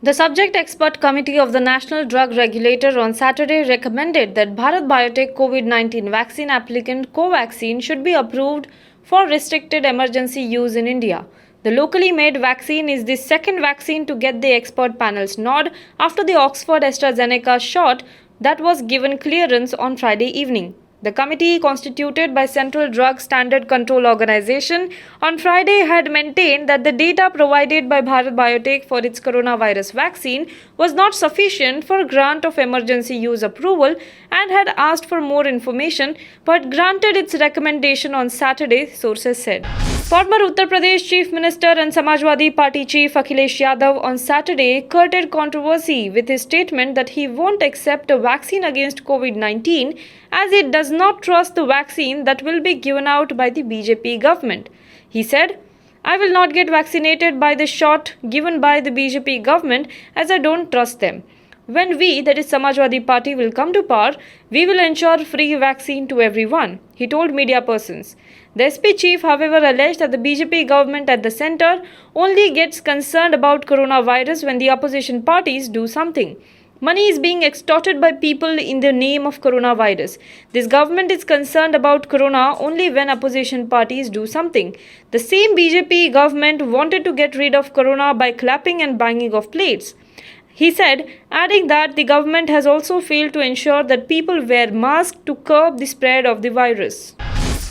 The subject expert committee of the National Drug Regulator on Saturday recommended that Bharat Biotech COVID-19 vaccine applicant Covaxin should be approved for restricted emergency use in India. The locally made vaccine is the second vaccine to get the expert panel's nod after the Oxford AstraZeneca shot that was given clearance on Friday evening. The committee, constituted by Central Drug Standard Control Organization, on Friday had maintained that the data provided by Bharat Biotech for its coronavirus vaccine was not sufficient for grant of emergency use approval and had asked for more information but granted its recommendation on Saturday, sources said. Former Uttar Pradesh Chief Minister and Samajwadi Party Chief Akhilesh Yadav on Saturday courted controversy with his statement that he won't accept a vaccine against COVID-19 as it does not trust the vaccine that will be given out by the BJP government. He said, "I will not get vaccinated by the shot given by the BJP government as I don't trust them. When we, that is Samajwadi Party, will come to power, we will ensure free vaccine to everyone," he told media persons. The SP chief, however, alleged that the BJP government at the centre only gets concerned about coronavirus when the opposition parties do something. Money is being extorted by people in the name of coronavirus. This government is concerned about corona only when opposition parties do something. The same BJP government wanted to get rid of corona by clapping and banging of plates, he said, adding that the government has also failed to ensure that people wear masks to curb the spread of the virus.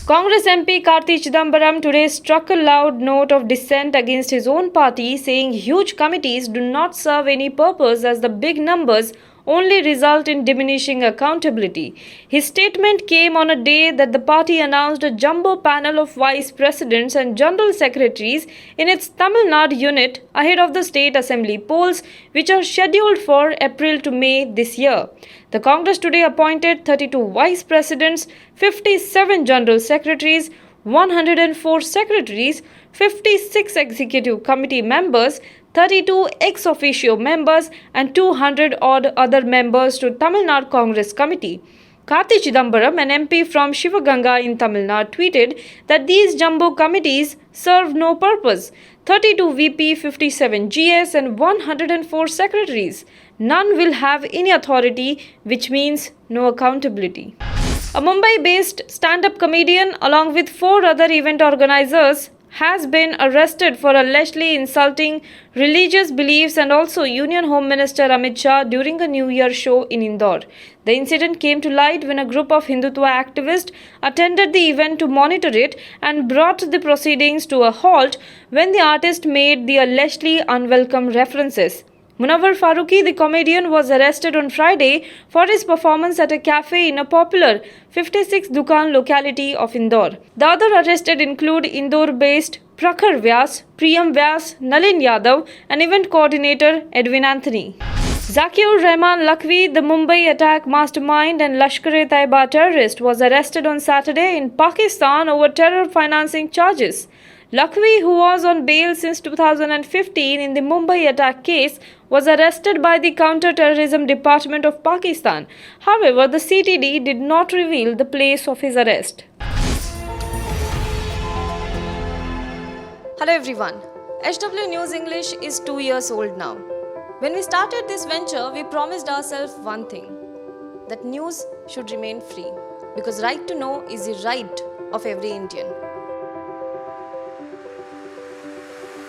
Congress MP Karti Chidambaram today struck a loud note of dissent against his own party, saying huge committees do not serve any purpose as the big numbers only result in diminishing accountability. His statement came on a day that the party announced a jumbo panel of vice presidents and general secretaries in its Tamil Nadu unit ahead of the state assembly polls, which are scheduled for April to May this year. The Congress today appointed 32 vice presidents, 57 general secretaries, 104 secretaries, 56 executive committee members, 32 ex officio members and 200 odd other members to Tamil Nadu Congress Committee. Karti Chidambaram, an MP from Shivaganga in Tamil Nadu, tweeted that these jumbo committees serve no purpose. 32 VP, 57 GS and 104 secretaries. None will have any authority, which means no accountability. A Mumbai-based stand-up comedian along with 4 other event organizers has been arrested for allegedly insulting religious beliefs and also Union Home Minister Amit Shah during a New Year show in Indore. The incident came to light when a group of Hindutva activists attended the event to monitor it and brought the proceedings to a halt when the artist made the allegedly unwelcome references. Munawar Farooqi, the comedian, was arrested on Friday for his performance at a cafe in a popular 56 Dukan locality of Indore. The other arrested include Indore-based Prakhar Vyas, Priyam Vyas, Nalin Yadav, and event coordinator Edwin Anthony. Zakir Rahman Lakhvi, the Mumbai attack mastermind and Lashkar-e-Taiba terrorist, was arrested on Saturday in Pakistan over terror financing charges. Lakhvi, who was on bail since 2015 in the Mumbai attack case, was arrested by the Counter-Terrorism Department of Pakistan. However, the CTD did not reveal the place of his arrest. Hello everyone. HW News English is 2 years old now. When we started this venture, we promised ourselves one thing, that news should remain free, because right to know is the right of every Indian.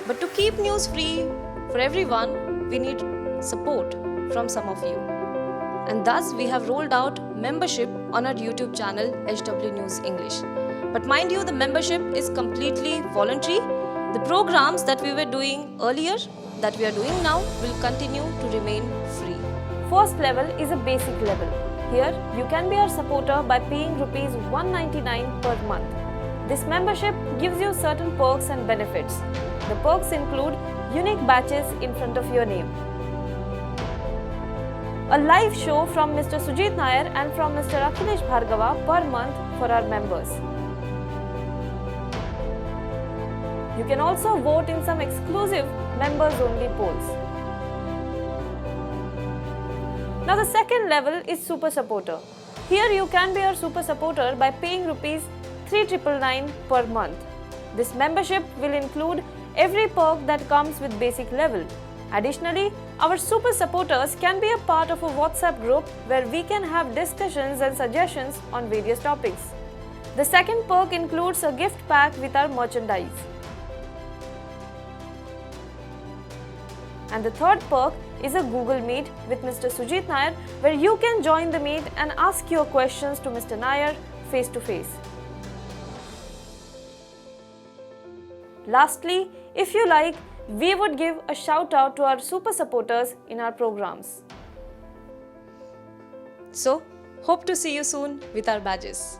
But to keep news free for everyone, we need support from some of you. And thus, we have rolled out membership on our YouTube channel, HW News English. But mind you, the membership is completely voluntary. The programs that we were doing earlier, that we are doing now, will continue to remain free. First level is a basic level. Here, you can be our supporter by paying Rs 199 per month. This membership gives you certain perks and benefits. The perks include unique badges in front of your name, a live show from Mr. Sujit Nair and from Mr. Akhilesh Bhargava per month for our members. You can also vote in some exclusive members-only polls. Now the second level is Super Supporter. Here you can be our Super Supporter by paying Rs 3,999 per month. This membership will include every perk that comes with basic level. Additionally, Our super supporters can be a part of a WhatsApp group where we can have discussions and suggestions on various topics. The second perk includes a gift pack with our merchandise. And the third perk is a Google Meet with Mr. Sujit Nair, where you can join the meet and ask your questions to Mr. Nair face to face. Lastly, if you like, we would give a shout out to our super supporters in our programs. So, hope to see you soon with our badges.